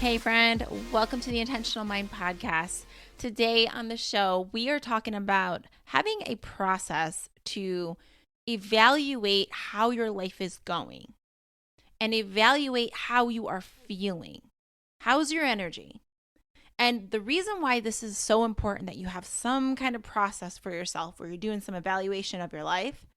Hey friend, welcome to the Intentional Mind podcast. Today on the show, we are talking about having a process to evaluate how your life is going and evaluate how you are feeling. How's your energy? And the reason why this is so important that you have some kind of process for yourself where you're doing some evaluation of your life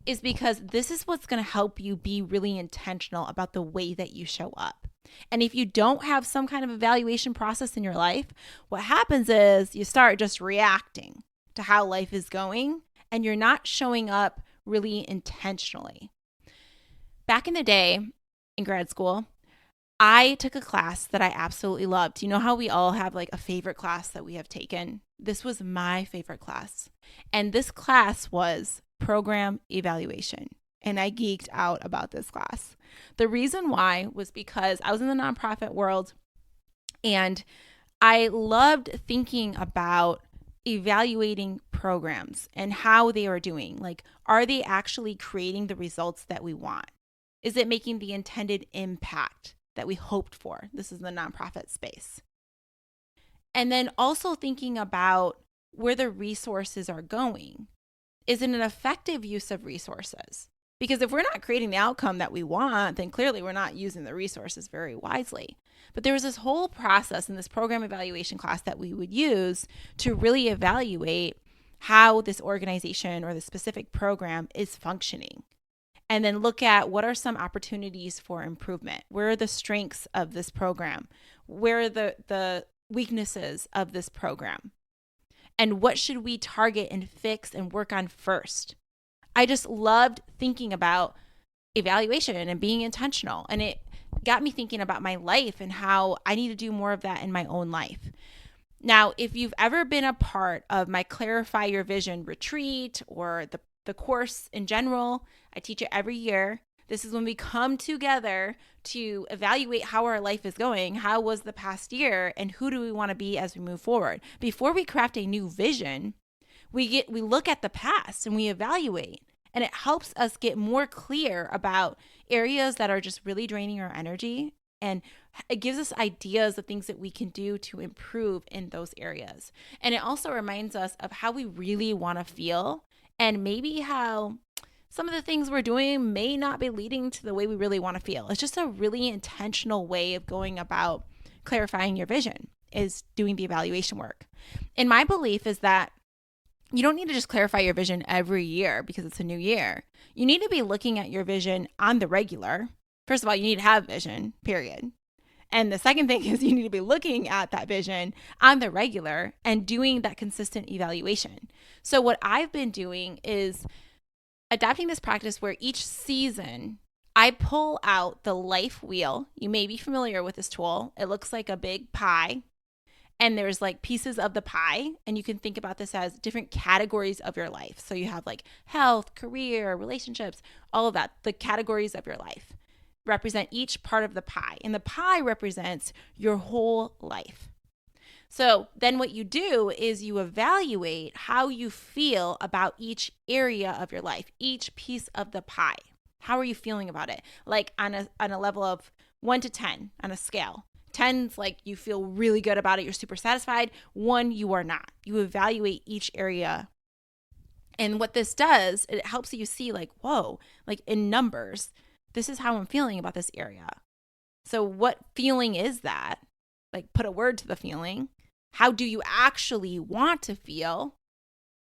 is because this is what's going to help you be really intentional about the way that you show up. And if you don't have some kind of evaluation process in your life, what happens is you start just reacting to how life is going and you're not showing up really intentionally. Back in the day in grad school, I took a class that I absolutely loved. You know how we all have like a favorite class that we have taken? This was my favorite class. And this class was program evaluation. And I geeked out about this class. The reason why was because I was in the nonprofit world and I loved thinking about evaluating programs and how they are doing. Like, are they actually creating the results that we want? Is it making the intended impact that we hoped for? This is the nonprofit space. And then also thinking about where the resources are going. Is it an effective use of resources? Because if we're not creating the outcome that we want, then clearly we're not using the resources very wisely. But there was this whole process in this program evaluation class that we would use to really evaluate how this organization or the specific program is functioning. And then look at what are some opportunities for improvement. Where are the strengths of this program? Where are the weaknesses of this program? And what should we target and fix and work on first? I just loved thinking about evaluation and being intentional. And it got me thinking about my life and how I need to do more of that in my own life. Now, if you've ever been a part of my Clarify Your Vision retreat or the course in general, I teach it every year. This is when we come together to evaluate how our life is going. How was the past year and who do we want to be as we move forward? Before we craft a new vision, we look at the past and we evaluate, and it helps us get more clear about areas that are just really draining our energy, and it gives us ideas of things that we can do to improve in those areas. And it also reminds us of how we really want to feel and maybe how some of the things we're doing may not be leading to the way we really want to feel. It's just a really intentional way of going about clarifying your vision, is doing the evaluation work. And my belief is that you don't need to just clarify your vision every year because it's a new year. You need to be looking at your vision on the regular. First of all, you need to have vision, period. And the second thing is you need to be looking at that vision on the regular and doing that consistent evaluation. So what I've been doing is adapting this practice where each season I pull out the life wheel. You may be familiar with this tool. It looks like a big pie. And there's like pieces of the pie, and you can think about this as different categories of your life. So you have like health, career, relationships, all of that. The categories of your life represent each part of the pie, and the pie represents your whole life. So then what you do is you evaluate how you feel about each area of your life, each piece of the pie. How are you feeling about it? Like on a level of 1 to 10 on a scale. 10's like you feel really good about it, you're super satisfied. 1, you are not. You evaluate each area. And what this does, it helps you see like, whoa, like in numbers, this is how I'm feeling about this area. So what feeling is that? Like put a word to the feeling. How do you actually want to feel?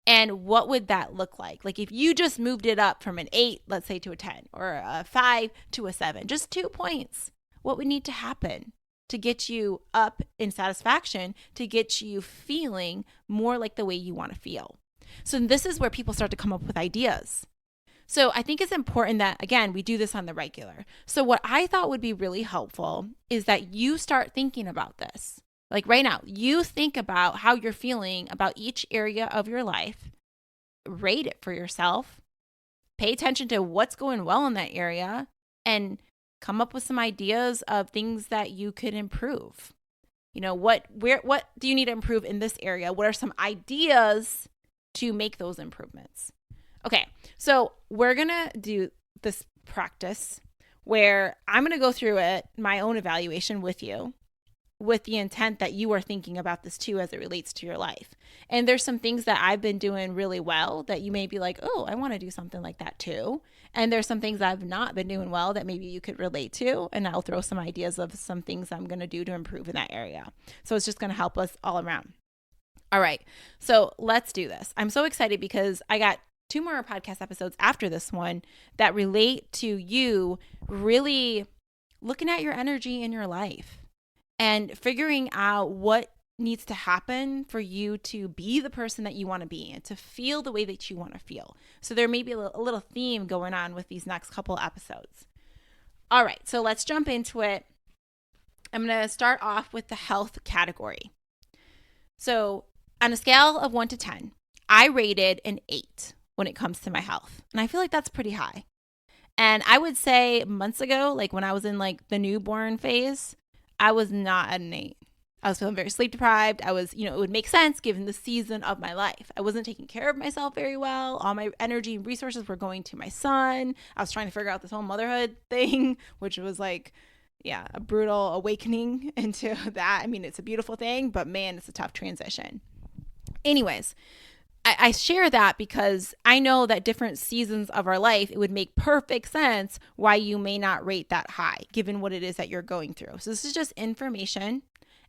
And what would that look like? Like if you just moved it up from an 8, let's say, to a 10, or a 5 to a 7, just 2 points, what would need to happen to get you up in satisfaction, to get you feeling more like the way you want to feel? So this is where people start to come up with ideas. So I think it's important that, again, we do this on the regular. So what I thought would be really helpful is that you start thinking about this. Like right now, you think about how you're feeling about each area of your life, rate it for yourself, pay attention to what's going well in that area, and come up with some ideas of things that you could improve. You know, what do you need to improve in this area? What are some ideas to make those improvements? Okay, so we're going to do this practice where I'm going to go through it, my own evaluation with you. with the intent that you are thinking about this too as it relates to your life. And there's some things that I've been doing really well that you may be like, oh, I want to do something like that too. And there's some things I've not been doing well that maybe you could relate to. And I'll throw some ideas of some things I'm going to do to improve in that area. So it's just going to help us all around. All right. So let's do this. I'm so excited because I got 2 more podcast episodes after this one that relate to you really looking at your energy in your life and figuring out what needs to happen for you to be the person that you want to be and to feel the way that you want to feel. So there may be a little theme going on with these next couple episodes. All right, so let's jump into it. I'm going to start off with the health category. So on a scale of 1 to 10, I rated an 8 when it comes to my health. And I feel like that's pretty high. And I would say months ago, like when I was in like the newborn phase, I was not at an 8. I was feeling very sleep deprived. I was, it would make sense given the season of my life. I wasn't taking care of myself very well. All my energy and resources were going to my son. I was trying to figure out this whole motherhood thing, which was like, a brutal awakening into that. I mean, it's a beautiful thing, but man, it's a tough transition. Anyways, I share that because I know that different seasons of our life, it would make perfect sense why you may not rate that high, given what it is that you're going through. So this is just information,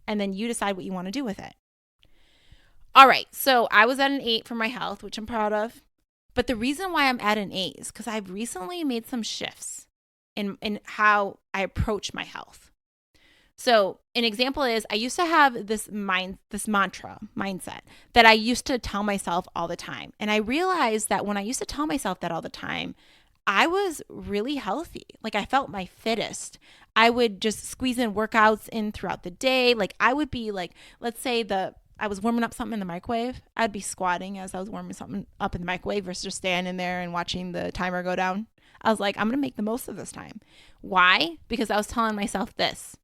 and then you decide what you want to do with it. All right, so I was at an 8 for my health, which I'm proud of. But the reason why I'm at an 8 is because I've recently made some shifts in how I approach my health. So an example is I used to have this mindset that I used to tell myself all the time. And I realized that when I used to tell myself that all the time, I was really healthy. Like I felt my fittest. I would just squeeze in workouts in throughout the day. Like I would be like, let's say I was warming up something in the microwave. I'd be squatting as I was warming something up in the microwave versus just standing there and watching the timer go down. I was like, I'm going to make the most of this time. Why? Because I was telling myself this.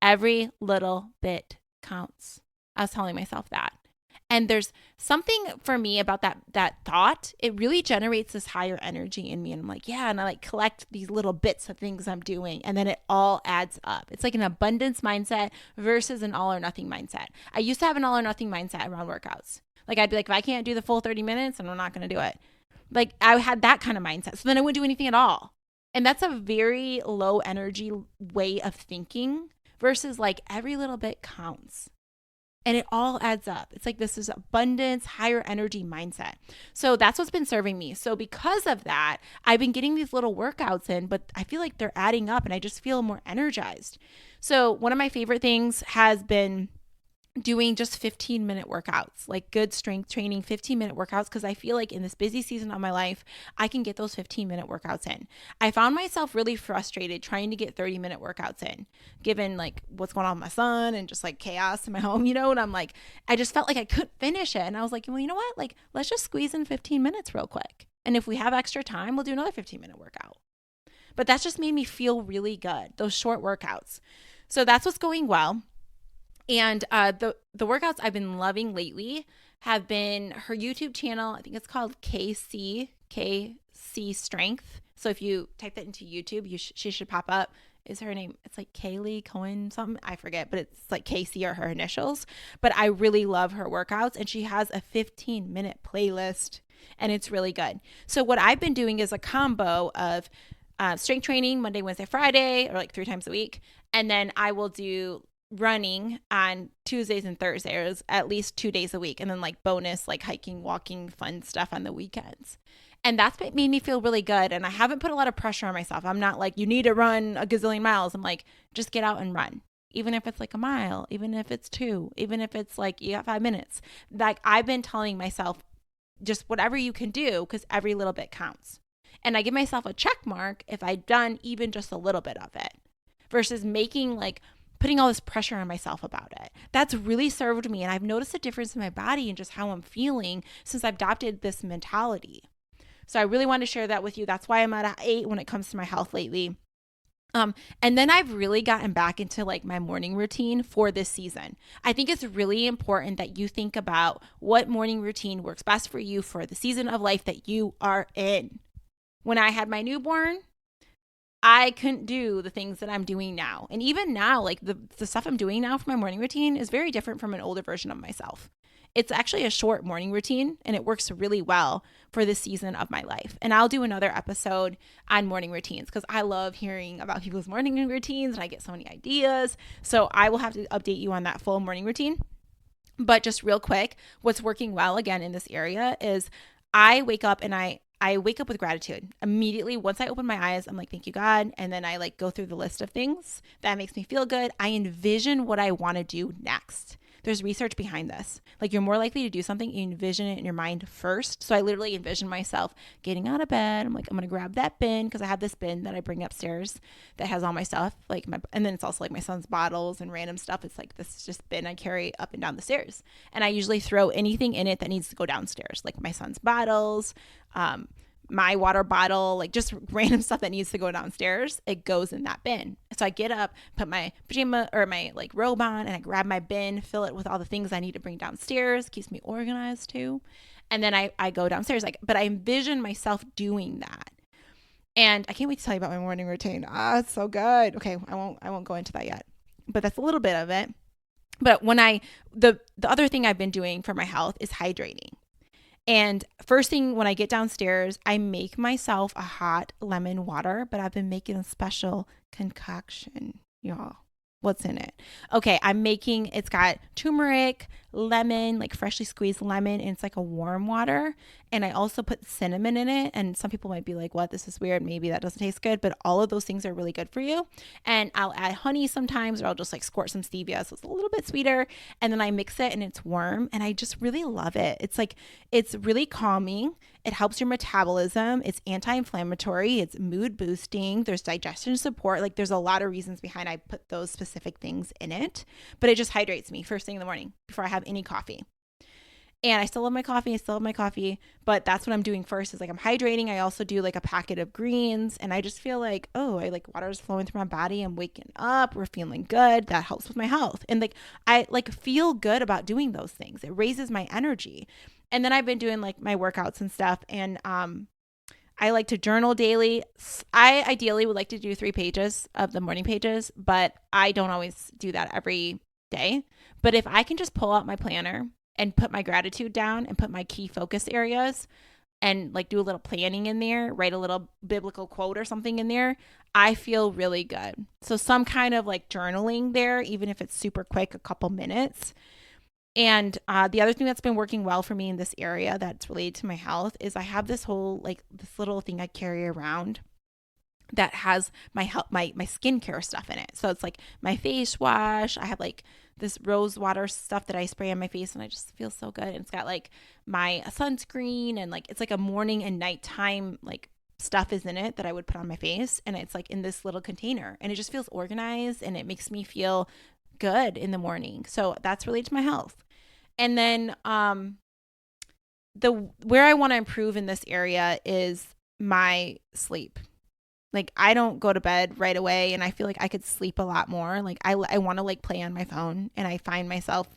Every little bit counts. I was telling myself that. And there's something for me about that thought. It really generates this higher energy in me. And I'm like, yeah. And I like collect these little bits of things I'm doing. And then it all adds up. It's like an abundance mindset versus an all or nothing mindset. I used to have an all or nothing mindset around workouts. Like I'd be like, if I can't do the full 30 minutes, then I'm not going to do it. Like I had that kind of mindset. So then I wouldn't do anything at all. And that's a very low energy way of thinking. Versus like every little bit counts and it all adds up. It's like this is abundance, higher energy mindset. So that's what's been serving me. So because of that, I've been getting these little workouts in, but I feel like they're adding up and I just feel more energized. So one of my favorite things has been doing just 15-minute workouts, like good strength training, 15-minute workouts, because I feel like in this busy season of my life, I can get those 15-minute workouts in. I found myself really frustrated trying to get 30-minute workouts in, given like what's going on with my son and just like chaos in my home, and I'm like, I just felt like I couldn't finish it. And I was like, well, you know what? Like, let's just squeeze in 15 minutes real quick. And if we have extra time, we'll do another 15-minute workout. But that's just made me feel really good, those short workouts. So that's what's going well. And the workouts I've been loving lately have been her YouTube channel. I think it's called KC Strength. So if you type that into YouTube, she should pop up. Is her name? It's like Kaylee Cohen something. I forget, but it's like KC or her initials. But I really love her workouts, and she has a 15-minute playlist, and it's really good. So what I've been doing is a combo of strength training Monday, Wednesday, Friday, or like 3 times a week, and then I will do running on Tuesdays and Thursdays, at least 2 days a week, and then like bonus like hiking, walking, fun stuff on the weekends. And that's made me feel really good. And I haven't put a lot of pressure on myself. I'm not like, you need to run a gazillion miles. I'm like, just get out and run. Even if it's like a mile, even if it's 2, even if it's like you got 5 minutes. Like I've been telling myself, just whatever you can do, because every little bit counts. And I give myself a check mark if I've done even just a little bit of it versus putting all this pressure on myself about it. That's really served me. And I've noticed a difference in my body and just how I'm feeling since I've adopted this mentality. So I really want to share that with you. That's why I'm at an 8 when it comes to my health lately. And then I've really gotten back into like my morning routine for this season. I think it's really important that you think about what morning routine works best for you for the season of life that you are in. When I had my newborn, I couldn't do the things that I'm doing now. And even now, like the stuff I'm doing now for my morning routine is very different from an older version of myself. It's actually a short morning routine and it works really well for this season of my life. And I'll do another episode on morning routines because I love hearing about people's morning routines and I get so many ideas. So I will have to update you on that full morning routine. But just real quick, what's working well again in this area is I wake up and I wake up with gratitude immediately. Once I open my eyes, I'm like, thank you, God. And then I like go through the list of things that makes me feel good. I envision what I want to do next. There's research behind this. Like you're more likely to do something, you envision it in your mind first. So I literally envision myself getting out of bed. I'm like, I'm going to grab that bin because I have this bin that I bring upstairs that has all my stuff. And then it's also like my son's bottles and random stuff. It's like this just bin I carry up and down the stairs. And I usually throw anything in it that needs to go downstairs, like my son's bottles, my water bottle, like just random stuff that needs to go downstairs, it goes in that bin. So I get up, put my pajama or my like robe on, and I grab my bin, fill it with all the things I need to bring downstairs. Keeps me organized too. And then I go downstairs, but I envision myself doing that. And I can't wait to tell you about my morning routine. It's so good. Okay, I won't go into that yet, but that's a little bit of it. But the other thing I've been doing for my health is hydrating. And first thing when I get downstairs, I make myself a hot lemon water, but I've been making a special concoction, y'all. What's in it? Okay, it's got turmeric, lemon, like freshly squeezed lemon, and it's like a warm water. And I also put cinnamon in it. And some people might be like, what? This is weird. Maybe that doesn't taste good. But all of those things are really good for you. And I'll add honey sometimes, or I'll just like squirt some stevia. So it's a little bit sweeter. And then I mix it and it's warm. And I just really love it. It's really calming. It helps your metabolism. It's anti-inflammatory. It's mood boosting. There's digestion support. Like there's a lot of reasons behind I put those specific things in it. But it just hydrates me first thing in the morning before I have any coffee. And I still love my coffee, but that's what I'm doing first is like I'm hydrating. I also do like a packet of greens and I just feel like, water is flowing through my body. I'm waking up. We're feeling good. That helps with my health. And like, I like feel good about doing those things. It raises my energy. And then I've been doing like my workouts and stuff. And, I like to journal daily. I ideally would like to do 3 pages of the morning pages, but I don't always do that every day. But if I can just pull out my planner and put my gratitude down and put my key focus areas and like do a little planning in there, write a little biblical quote or something in there, I feel really good. So some kind of like journaling there, even if it's super quick, a couple minutes. And the other thing that's been working well for me in this area that's related to my health is I have this little thing I carry around that has my skincare stuff in it. So it's like my face wash. I have like this rose water stuff that I spray on my face and I just feel so good. And it's got like my sunscreen and like it's like a morning and nighttime like stuff is in it that I would put on my face. And it's like in this little container and it just feels organized and it makes me feel good in the morning. So that's related to my health. And then where I want to improve in this area is my sleep. Like I don't go to bed right away and I feel like I could sleep a lot more. Like I want to like play on my phone and I find myself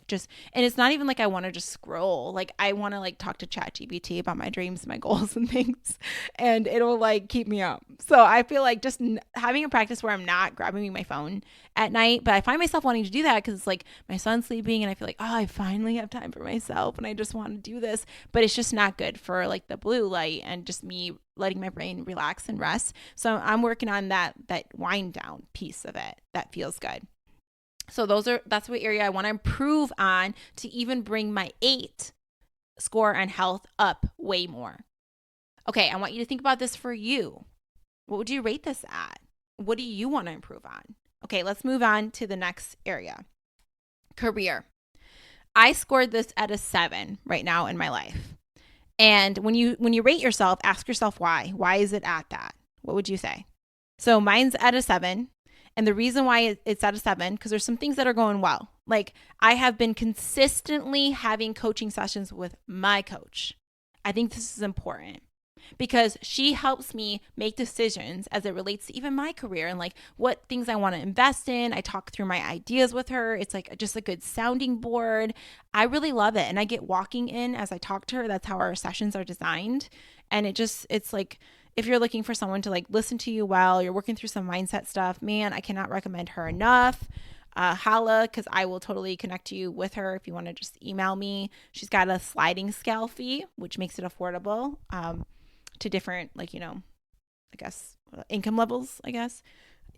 and it's not even like I want to just scroll. Like I want to like talk to ChatGPT about my dreams and my goals and things and it'll like keep me up. So I feel like just having a practice where I'm not grabbing my phone at night, but I find myself wanting to do that because it's like my son's sleeping and I feel like, I finally have time for myself and I just want to do this, but it's just not good for like the blue light and just me letting my brain relax and rest. So I'm working on that wind down piece of it that feels good. So that's what area I want to improve on to even bring my 8 score on health up way more. Okay, I want you to think about this for you. What would you rate this at? What do you want to improve on? Okay, let's move on to the next area. Career. I scored this at a 7 right now in my life. And when you rate yourself, ask yourself why. Why is it at that? What would you say? So mine's at a 7. And the reason why it's at a 7, because there's some things that are going well. Like I have been consistently having coaching sessions with my coach. I think this is important because she helps me make decisions as it relates to even my career and like what things I want to invest in. I talk through my ideas with her. It's like just a good sounding board. I really love it. And I get walking in as I talk to her. That's how our sessions are designed. And it's like, if you're looking for someone to like listen to you while you're working through some mindset stuff, man, I cannot recommend her enough. Holla, because I will totally connect you with her if you want to just email me. She's got a sliding scale fee, which makes it affordable to different, like, you know, I guess income levels, I guess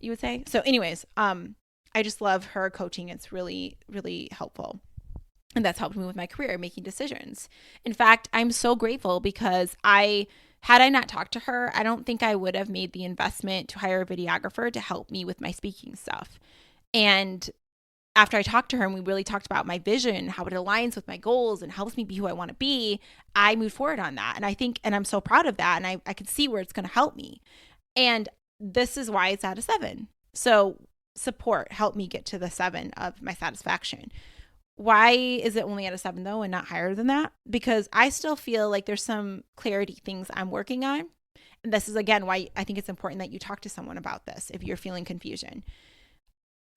you would say. So anyways, I just love her coaching. It's really, really helpful. And that's helped me with my career, making decisions. In fact, I'm so grateful because had I not talked to her, I don't think I would have made the investment to hire a videographer to help me with my speaking stuff. And after I talked to her and we really talked about my vision, how it aligns with my goals and helps me be who I want to be, I moved forward on that. And I think, and I'm so proud of that. And I can see where it's going to help me. And this is why it's at a 7. So support helped me get to the 7 of my satisfaction. Why is it only at a 7 though and not higher than that? Because I still feel like there's some clarity things I'm working on. And this is again why I think it's important that you talk to someone about this if you're feeling confusion.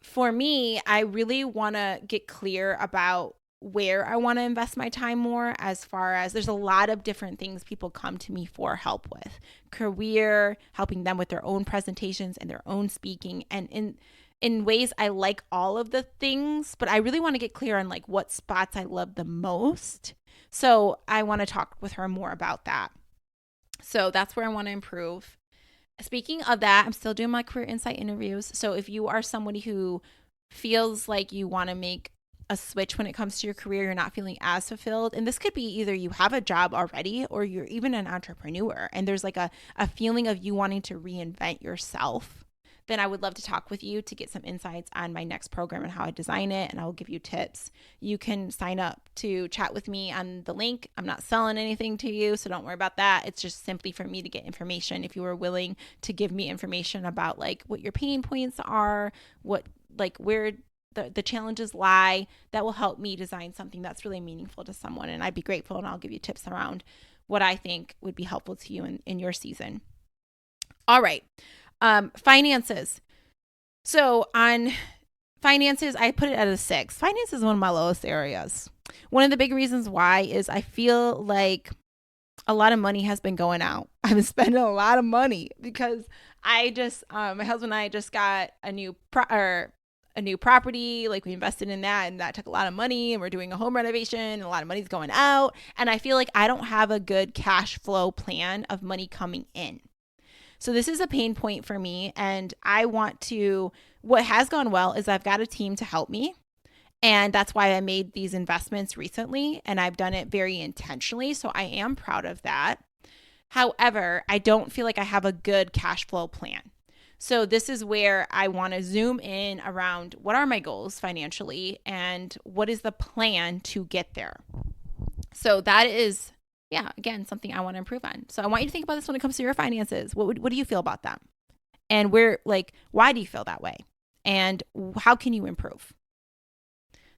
For me, I really want to get clear about where I want to invest my time more, as far as there's a lot of different things people come to me for help with. Career, helping them with their own presentations and their own speaking, and in ways I like all of the things, but I really want to get clear on like what spots I love the most. So I want to talk with her more about that. So that's where I want to improve. Speaking of that, I'm still doing my career insight interviews. So if you are somebody who feels like you want to make a switch when it comes to your career, you're not feeling as fulfilled, and this could be either you have a job already or you're even an entrepreneur and there's like a feeling of you wanting to reinvent yourself, then I would love to talk with you to get some insights on my next program and how I design it, and I will give you tips. You can sign up to chat with me on the link. I'm not selling anything to you, so don't worry about that. It's just simply for me to get information. If you are willing to give me information about like what your pain points are, what like where the challenges lie, that will help me design something that's really meaningful to someone, and I'd be grateful, and I'll give you tips around what I think would be helpful to you in your season. All right. Finances. So on finances, I put it at a 6. Finance is one of my lowest areas. One of the big reasons why is I feel like a lot of money has been going out. I've been spending a lot of money because I just, my husband and I just got a new property. Like we invested in that, and that took a lot of money, and we're doing a home renovation, and a lot of money's going out. And I feel like I don't have a good cash flow plan of money coming in. So this is a pain point for me, and I want to, what has gone well is I've got a team to help me, and that's why I made these investments recently, and I've done it very intentionally, so I am proud of that. However, I don't feel like I have a good cash flow plan. So this is where I want to zoom in around what are my goals financially and what is the plan to get there. So that is, yeah, again, something I want to improve on. So I want you to think about this when it comes to your finances. What do you feel about them? And why do you feel that way? And how can you improve?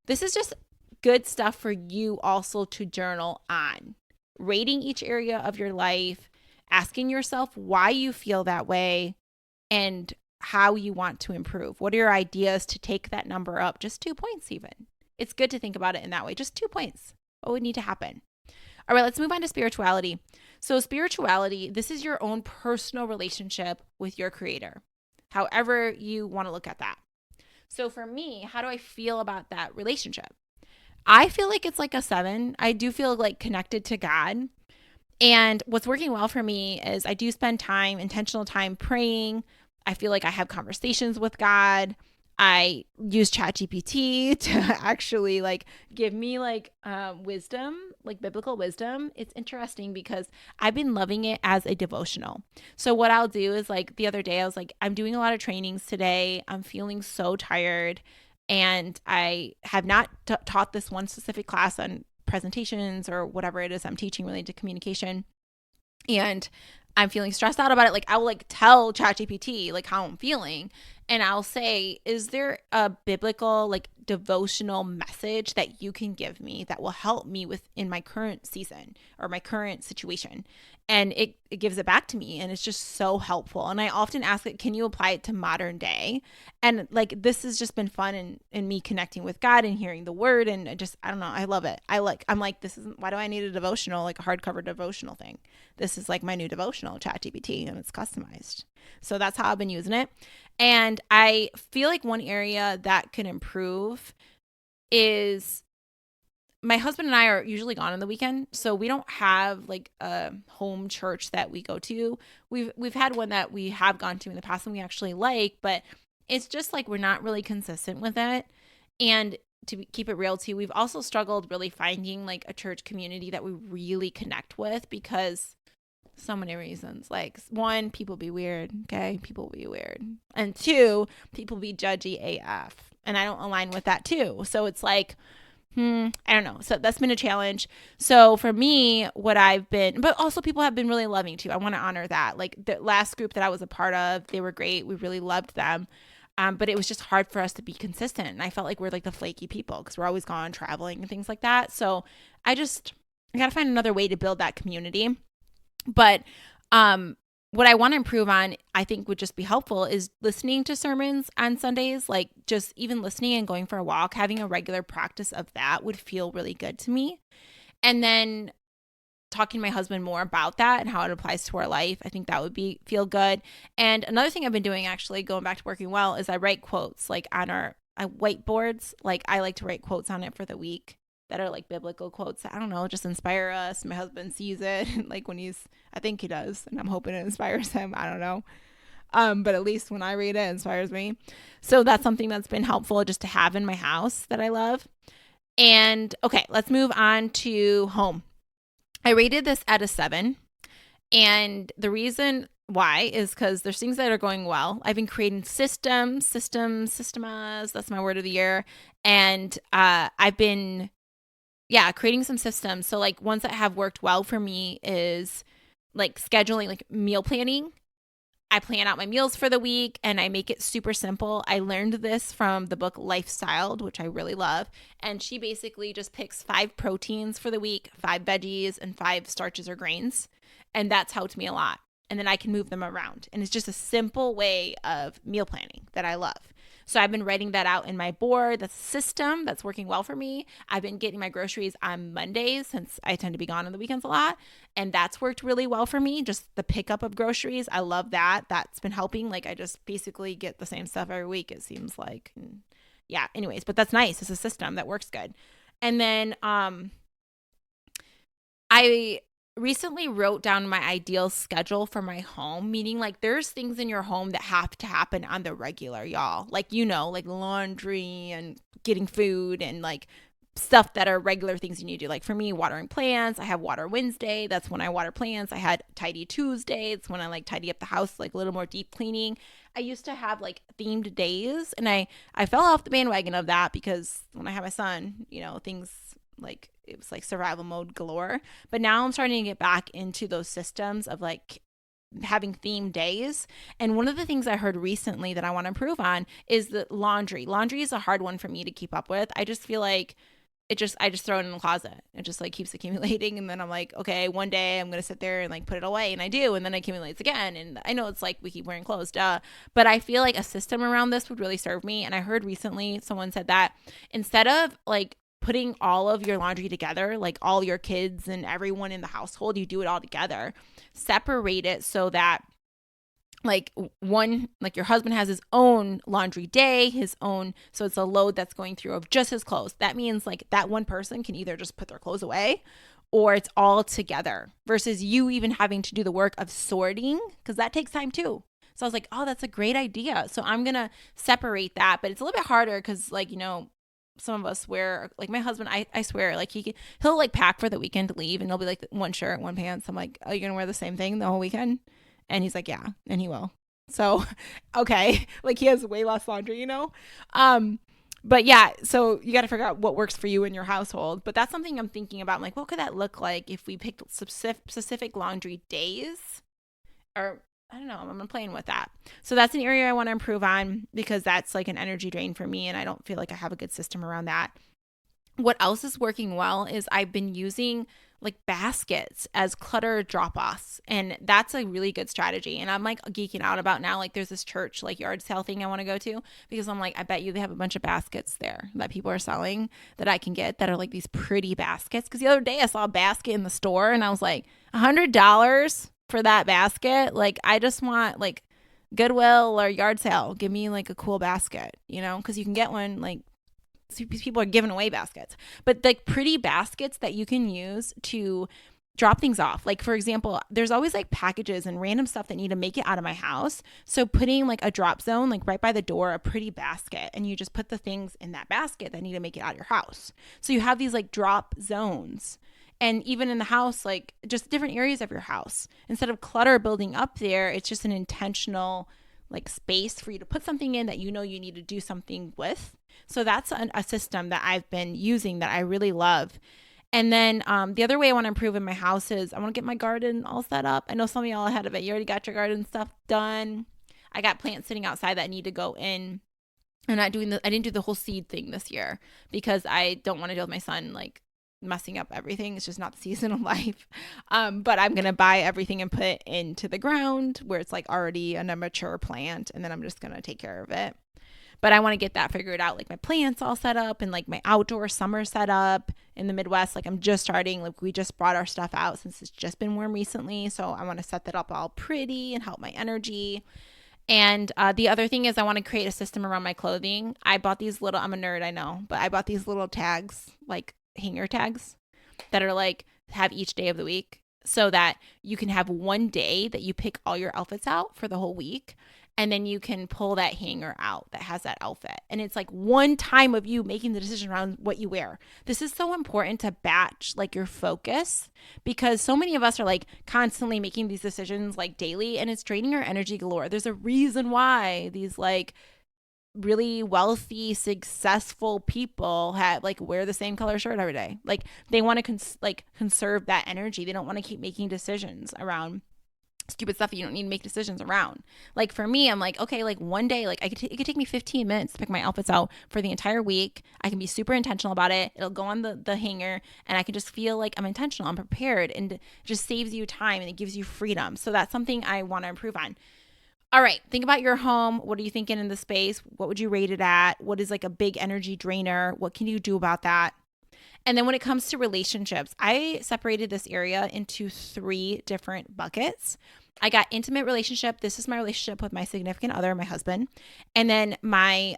This is just good stuff for you also to journal on. Rating each area of your life, asking yourself why you feel that way, and how you want to improve. What are your ideas to take that number up? Just 2 points even. It's good to think about it in that way. Just 2 points. What would need to happen? All right, let's move on to spirituality. So spirituality, this is your own personal relationship with your creator, however you want to look at that. So for me, how do I feel about that relationship? I feel like it's like a 7. I do feel like connected to God. And what's working well for me is I do spend intentional time praying. I feel like I have conversations with God. I use ChatGPT to actually like give me wisdom, like biblical wisdom. It's interesting because I've been loving it as a devotional. So what I'll do is like the other day, I was like, I'm doing a lot of trainings today. I'm feeling so tired. And I have not taught this one specific class on presentations or whatever it is I'm teaching related to communication. And I'm feeling stressed out about it. Like I will like tell ChatGPT like how I'm feeling, and I'll say, is there a biblical like devotional message that you can give me that will help me in my current season or my current situation? and it gives it back to me, and it's just so helpful. And I often ask it, can you apply it to modern day? And like, this has just been fun, and me connecting with God and hearing the word, and I don't know, I love it. I'm like, this isn't, why do I need a devotional, like a hardcover devotional thing? This is like my new devotional, ChatGPT, and it's customized. So that's how I've been using it. And I feel like one area that can improve is, my husband and I are usually gone on the weekend, so we don't have like a home church that we go to. We've had one that we have gone to in the past and we actually like, but it's just like we're not really consistent with it. And to keep it real too, we've also struggled really finding like a church community that we really connect with, because so many reasons. Like, one, people be weird, okay? People be weird. And two, people be judgy AF. And I don't align with that too. So it's like, I don't know. So that's been a challenge. So for me, what I've been, but also people have been really loving too. I want to honor that. Like the last group that I was a part of, they were great. We really loved them. But it was just hard for us to be consistent. And I felt like we're like the flaky people because we're always gone traveling and things like that. So I got to find another way to build that community. But what I want to improve on, I think would just be helpful, is listening to sermons on Sundays. Like just even listening and going for a walk, having a regular practice of that would feel really good to me. And then talking to my husband more about that and how it applies to our life, I think that would feel good. And another thing I've been doing, actually going back to working well, is I write quotes like on our whiteboards. Like I like to write quotes on it for the week that are like biblical quotes that, I don't know, just inspire us. My husband sees it like when I think he does, and I'm hoping it inspires him. I don't know. But at least when I read it, it inspires me. So that's something that's been helpful just to have in my house that I love. And okay, let's move on to home. I rated this at a 7. And the reason why is because there's things that are going well. I've been creating systemas. That's my word of the year. And I've been creating some systems. So like ones that have worked well for me is like scheduling, like meal planning. I plan out my meals for the week and I make it super simple. I learned this from the book Lifestyled, which I really love. And she basically just picks 5 proteins for the week, 5 veggies, and 5 starches or grains. And that's helped me a lot. And then I can move them around. And it's just a simple way of meal planning that I love. So I've been writing that out in my board. That's a system that's working well for me. I've been getting my groceries on Mondays since I tend to be gone on the weekends a lot. And that's worked really well for me. Just the pickup of groceries. I love that. That's been helping. Like I just basically get the same stuff every week, it seems like. Yeah, anyways, but that's nice. It's a system that works good. And then I recently wrote down my ideal schedule for my home, meaning like there's things in your home that have to happen on the regular, y'all. Like, like laundry and getting food and like stuff that are regular things you need to do. Like for me, watering plants, I have Water Wednesday. That's when I water plants. I had Tidy Tuesday. It's when I like tidy up the house, like a little more deep cleaning. I used to have like themed days, and I fell off the bandwagon of that because when I had my son, things like it was like survival mode galore. But now I'm starting to get back into those systems of like having themed days. And one of the things I heard recently that I want to improve on is the laundry. Laundry is a hard one for me to keep up with. I just feel like I just throw it in the closet. It just like keeps accumulating. And then I'm like, okay, one day I'm going to sit there and like put it away. And I do. And then it accumulates again. And I know it's like we keep wearing clothes, duh. But I feel like a system around this would really serve me. And I heard recently someone said that instead of like putting all of your laundry together, like all your kids and everyone in the household, you do it all together. Separate it so that like your husband has his own laundry day, his own, so it's a load that's going through of just his clothes. That means like that one person can either just put their clothes away or it's all together versus you even having to do the work of sorting, because that takes time too. So I was like, oh, that's a great idea. So I'm going to separate that, but it's a little bit harder because like, some of us wear, like my husband, I swear, like he'll like pack for the weekend to leave and he'll be like one shirt, one pants. I'm like, are you gonna wear the same thing the whole weekend? And he's like, yeah, and he will. So, okay, like he has way less laundry, but yeah, so you got to figure out what works for you in your household. But that's something I'm thinking about. I'm like, what could that look like if we picked specific laundry days? Or I don't know, I'm playing with that. So that's an area I want to improve on because that's like an energy drain for me and I don't feel like I have a good system around that. What else is working well is I've been using like baskets as clutter drop-offs, and that's a really good strategy. And I'm like geeking out about now, like there's this church like yard sale thing I want to go to, because I'm like, I bet you they have a bunch of baskets there that people are selling that I can get that are like these pretty baskets. Because the other day I saw a basket in the store and I was like, $100 for that basket? Like I just want like Goodwill or yard sale, give me like a cool basket, because you can get one like, people are giving away baskets, but like pretty baskets that you can use to drop things off. Like for example, there's always like packages and random stuff that need to make it out of my house. So putting like a drop zone, like right by the door, a pretty basket, and you just put the things in that basket that need to make it out of your house. So you have these like drop zones. And even in the house, like just different areas of your house, instead of clutter building up there, it's just an intentional like space for you to put something in that you need to do something with. So that's a system that I've been using that I really love. And then the other way I want to improve in my house is I want to get my garden all set up. I know some of y'all ahead of it. You already got your garden stuff done. I got plants sitting outside that need to go in. I'm not doing I didn't do the whole seed thing this year because I don't want to deal with my son like messing up everything. It's just not the season of life. But I'm going to buy everything and put it into the ground where it's like already a mature plant. And then I'm just going to take care of it. But I want to get that figured out, like my plants all set up and like my outdoor summer set up in the Midwest. Like I'm just starting, like we just brought our stuff out since it's just been warm recently. So I want to set that up all pretty and help my energy. And the other thing is I want to create a system around my clothing. I bought these little, I'm a nerd, I know, but I bought these little tags, like hanger tags that are like have each day of the week so that you can have one day that you pick all your outfits out for the whole week. And then you can pull that hanger out that has that outfit. And it's like one time of you making the decision around what you wear. This is so important to batch like your focus, because so many of us are like constantly making these decisions like daily, and it's draining our energy galore. There's a reason why these like really wealthy, successful people have like wear the same color shirt every day. Like they want to conserve that energy. They don't want to keep making decisions around stupid stuff you don't need to make decisions around. Like for me, I'm like, okay, like one day, like it could take me 15 minutes to pick my outfits out for the entire week. I can be super intentional about it. It'll go on the hanger and I can just feel like I'm intentional, I'm prepared, and it just saves you time and it gives you freedom. So that's something I want to improve on. All right, think about your home. What are you thinking in the space? What would you rate it at? What is like a big energy drainer? What can you do about that? And then when it comes to relationships, I separated this area into 3 different buckets. I got intimate relationship. This is my relationship with my significant other, my husband. And then my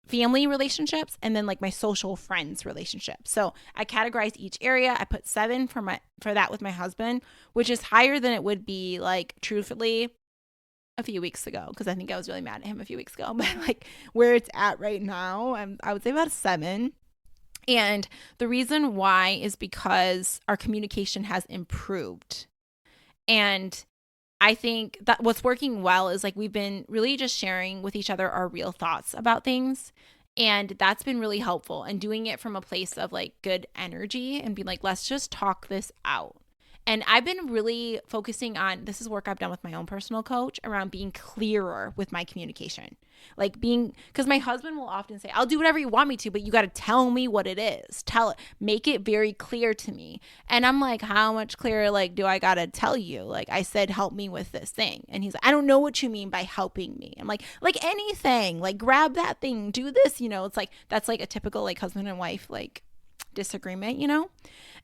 family relationships, and then like my social friends relationships. So I categorized each area. I put 7 for that with my husband, which is higher than it would be like truthfully a few weeks ago, because I think I was really mad at him a few weeks ago. But like where it's at right now, I would say about a 7. And the reason why is because our communication has improved. And I think that what's working well is like we've been really just sharing with each other our real thoughts about things. And that's been really helpful, and doing it from a place of like good energy and being like, let's just talk this out. And I've been really focusing on, this is work I've done with my own personal coach, around being clearer with my communication. Like because my husband will often say, I'll do whatever you want me to, but you got to tell me what it is. Make it very clear to me. And I'm like, how much clearer, like, do I got to tell you? Like I said, help me with this thing. And he's like, I don't know what you mean by helping me. I'm like anything, like grab that thing, do this, it's like, that's like a typical like husband and wife, like disagreement,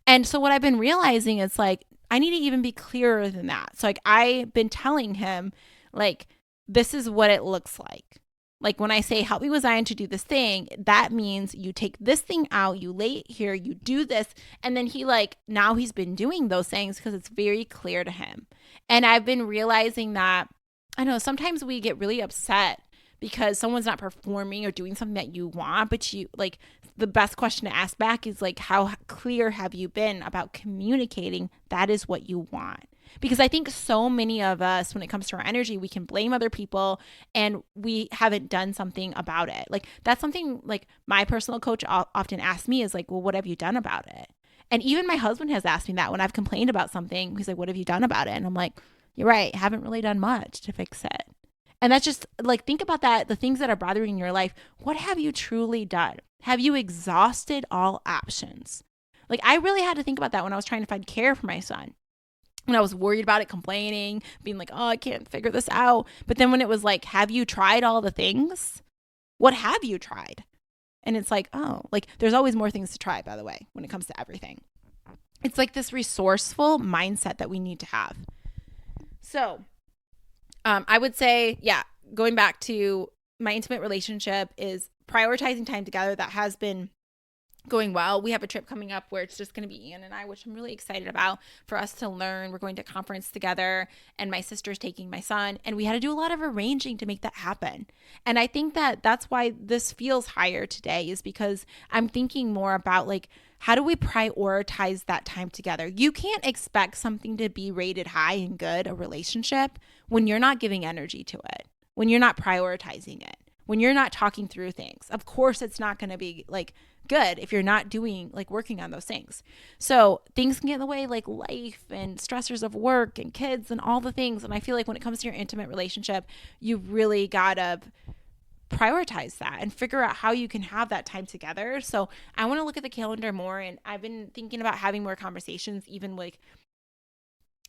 And so what I've been realizing is like, I need to even be clearer than that. So like I've been telling him like, this is what it looks like. Like when I say, help me with Zion to do this thing, that means you take this thing out, you lay it here, you do this. And then now he's been doing those things because it's very clear to him. And I've been realizing that, I know sometimes we get really upset because someone's not performing or doing something that you want, but the best question to ask back is like, how clear have you been about communicating that is what you want? Because I think so many of us, when it comes to our energy, we can blame other people and we haven't done something about it. Like that's something like my personal coach often asks me is like, well, what have you done about it? And even my husband has asked me that when I've complained about something. He's like, what have you done about it? And I'm like, you're right. Haven't really done much to fix it. And that's just like, think about that. The things that are bothering you in your life. What have you truly done? Have you exhausted all options? Like I really had to think about that when I was trying to find care for my son. And I was worried about it, complaining, being like, oh, I can't figure this out. But then when it was like, have you tried all the things? What have you tried? And it's like, oh, like there's always more things to try, by the way, when it comes to everything. It's like this resourceful mindset that we need to have. So I would say, yeah, going back to my intimate relationship is prioritizing time together. That has been going well. We have a trip coming up where it's just going to be Ian and I, which I'm really excited about, for us to learn. We're going to a conference together, and my sister's taking my son, and we had to do a lot of arranging to make that happen. And I think that that's why this feels higher today, is because I'm thinking more about like, how do we prioritize that time together? You can't expect something to be rated high and good, a relationship, when you're not giving energy to it, when you're not prioritizing it, when you're not talking through things. Of course, it's not going to be like good if you're not doing like working on those things. So things can get in the way, like life and stressors of work and kids and all the things. And I feel like when it comes to your intimate relationship, you really gotta prioritize that and figure out how you can have that time together. So I want to look at the calendar more, and I've been thinking about having more conversations, even like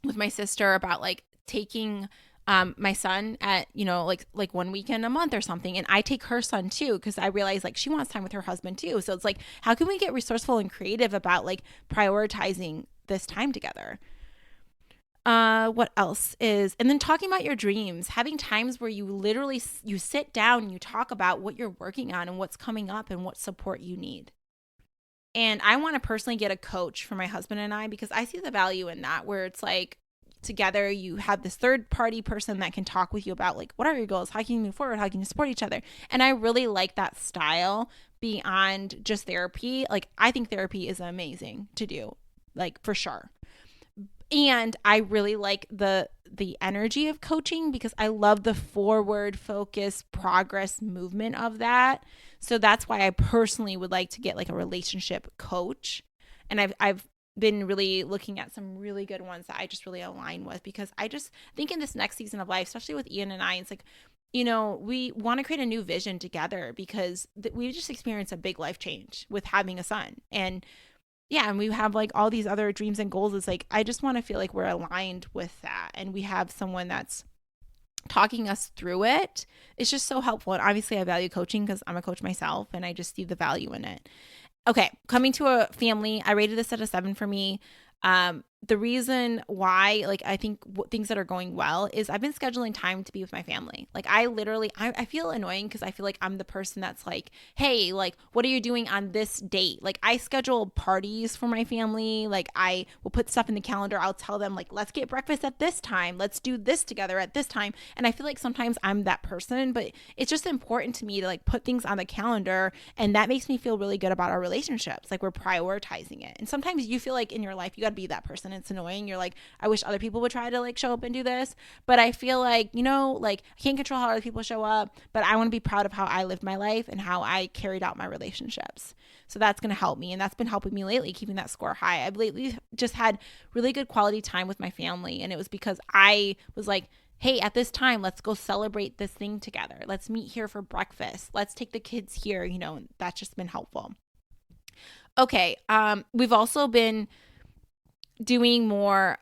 with my sister, about like taking my son at, like 1 weekend a month or something. And I take her son too, because I realize like she wants time with her husband too. So it's like, how can we get resourceful and creative about like prioritizing this time together? What else is, and then talking about your dreams, having times where you literally, you sit down and you talk about what you're working on and what's coming up and what support you need. And I want to personally get a coach for my husband and I, because I see the value in that, where it's like, together you have this third party person that can talk with you about like, what are your goals, how can you move forward, how can you support each other. And I really like that style beyond just therapy. Like I think therapy is amazing to do, like for sure. And I really like the energy of coaching, because I love the forward focus progress movement of that. So that's why I personally would like to get like a relationship coach. And I've been really looking at some really good ones that I just really align with, because I just think in this next season of life, especially with Ian and I, it's like, we want to create a new vision together, because we just experienced a big life change with having a son. And yeah, and we have like all these other dreams and goals. It's like, I just want to feel like we're aligned with that, and we have someone that's talking us through it. It's just so helpful. And obviously I value coaching because I'm a coach myself, and I just see the value in it. Okay, coming to a family, I rated this at a 7 for me. The reason why, like, I think things that are going well is I've been scheduling time to be with my family. Like, I feel annoying because I feel like I'm the person that's like, hey, like, what are you doing on this date? Like, I schedule parties for my family. Like, I will put stuff in the calendar. I'll tell them, like, let's get breakfast at this time. Let's do this together at this time. And I feel like sometimes I'm that person, but it's just important to me to, like, put things on the calendar. And that makes me feel really good about our relationships. Like, we're prioritizing it. And sometimes you feel like in your life, you got to be that person. It's annoying. You're like, I wish other people would try to like show up and do this. But I feel like, like I can't control how other people show up, but I want to be proud of how I lived my life and how I carried out my relationships. So that's going to help me. And that's been helping me lately, keeping that score high. I've lately just had really good quality time with my family. And it was because I was like, hey, at this time, let's go celebrate this thing together. Let's meet here for breakfast. Let's take the kids here, and that's just been helpful. Okay. We've also been doing more,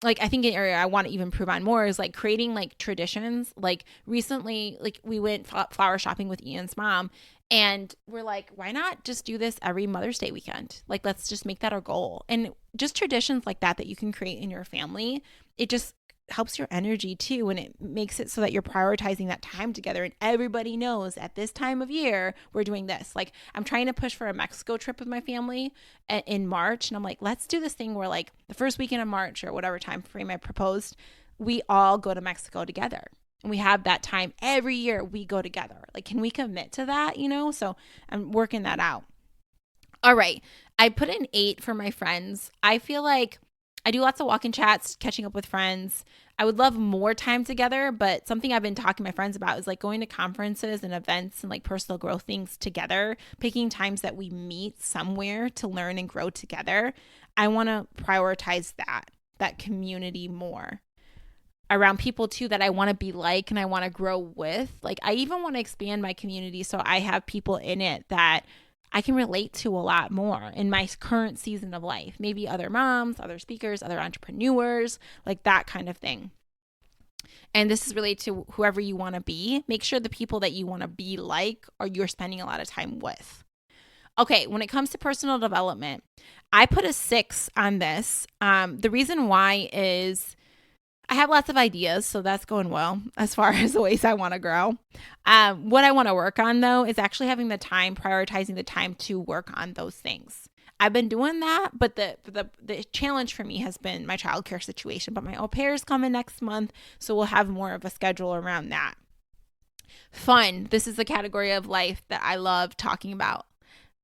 like I think an area I want to even improve on more is like creating like traditions. Like recently, like we went flower shopping with Ian's mom, and we're like, why not just do this every Mother's Day weekend? Like, let's just make that our goal. And just traditions like that you can create in your family, it just helps your energy too, and it makes it so that you're prioritizing that time together, and everybody knows at this time of year we're doing this. Like, I'm trying to push for a Mexico trip with my family in March, and I'm like, let's do this thing where like the first weekend of March or whatever time frame I proposed, we all go to Mexico together, and we have that time every year. We go together. Like, can we commit to that? So I'm working that out. All right, I put an 8 for my friends. I feel like I do lots of walk-in chats, catching up with friends. I would love more time together, but something I've been talking to my friends about is like going to conferences and events and like personal growth things together, picking times that we meet somewhere to learn and grow together. I want to prioritize that community more around people too that I want to be like and I want to grow with. Like, I even want to expand my community so I have people in it that I can relate to a lot more in my current season of life. Maybe other moms, other speakers, other entrepreneurs, like that kind of thing. And this is related to whoever you want to be. Make sure the people that you want to be like or you're spending a lot of time with. Okay, when it comes to personal development, I put a 6 on this. The reason why is I have lots of ideas, so that's going well as far as the ways I want to grow. What I want to work on, though, is actually having the time, prioritizing the time to work on those things. I've been doing that, but the challenge for me has been my childcare situation. But my au pair is coming next month, so we'll have more of a schedule around that. Fun. This is the category of life that I love talking about.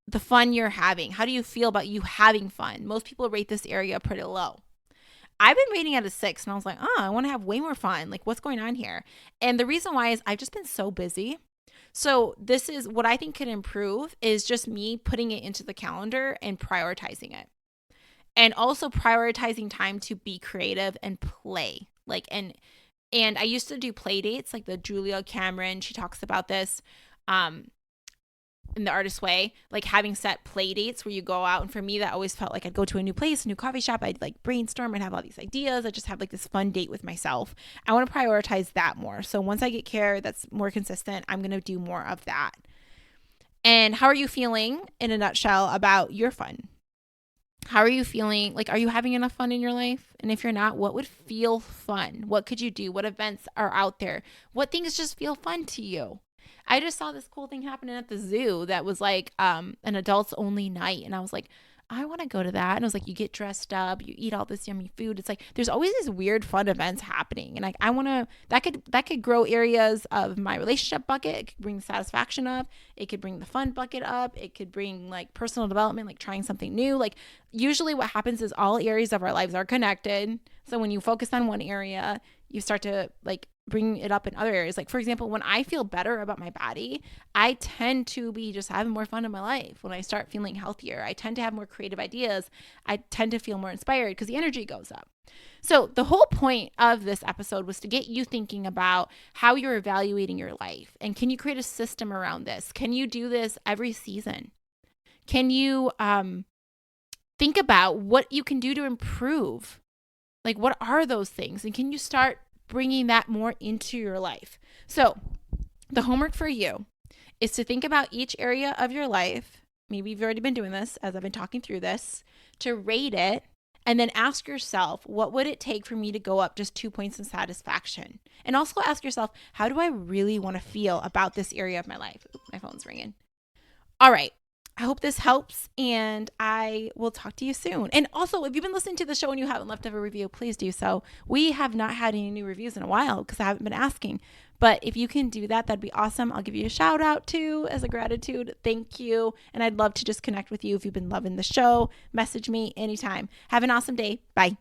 The fun you're having. How do you feel about you having fun? Most people rate this area pretty low. I've been rating at a 6 and I was like, I want to have way more fun. Like, what's going on here? And the reason why is I've just been so busy. So this is what I think can improve is just me putting it into the calendar and prioritizing it. And also prioritizing time to be creative and play. And I used to do play dates, like the Julia Cameron, she talks about this. In the artist way, like having set play dates where you go out. And for me, that always felt like I'd go to a new place, a new coffee shop. I'd like brainstorm and have all these ideas. I just have like this fun date with myself. I want to prioritize that more. So once I get care that's more consistent, I'm going to do more of that. And how are you feeling in a nutshell about your fun? How are you feeling? Like, are you having enough fun in your life? And if you're not, what would feel fun? What could you do? What events are out there? What things just feel fun to you? I just saw this cool thing happening at the zoo that was like an adults only night. And I was like, I want to go to that. And it was like, you get dressed up, you eat all this yummy food. It's like, there's always these weird fun events happening. And like, I want to, that could grow areas of my relationship bucket. It could bring satisfaction up. It could bring the fun bucket up. It could bring like personal development, like trying something new. Like usually what happens is all areas of our lives are connected. So when you focus on one area, you start to like bring it up in other areas. Like for example, when I feel better about my body, I tend to be just having more fun in my life. When I start feeling healthier, I tend to have more creative ideas. I tend to feel more inspired because the energy goes up. So the whole point of this episode was to get you thinking about how you're evaluating your life. And can you create a system around this? Can you do this every season? Can you think about what you can do to improve? Like, what are those things? And can you start bringing that more into your life? So the homework for you is to think about each area of your life. Maybe you've already been doing this as I've been talking through this, to rate it, and then ask yourself, what would it take for me to go up just 2 points in satisfaction? And also ask yourself, how do I really want to feel about this area of my life? Ooh, my phone's ringing. All right. I hope this helps, and I will talk to you soon. And also, if you've been listening to the show and you haven't left a review, please do so. We have not had any new reviews in a while because I haven't been asking. But if you can do that, that'd be awesome. I'll give you a shout out too as a gratitude. Thank you. And I'd love to just connect with you if you've been loving the show. Message me anytime. Have an awesome day. Bye.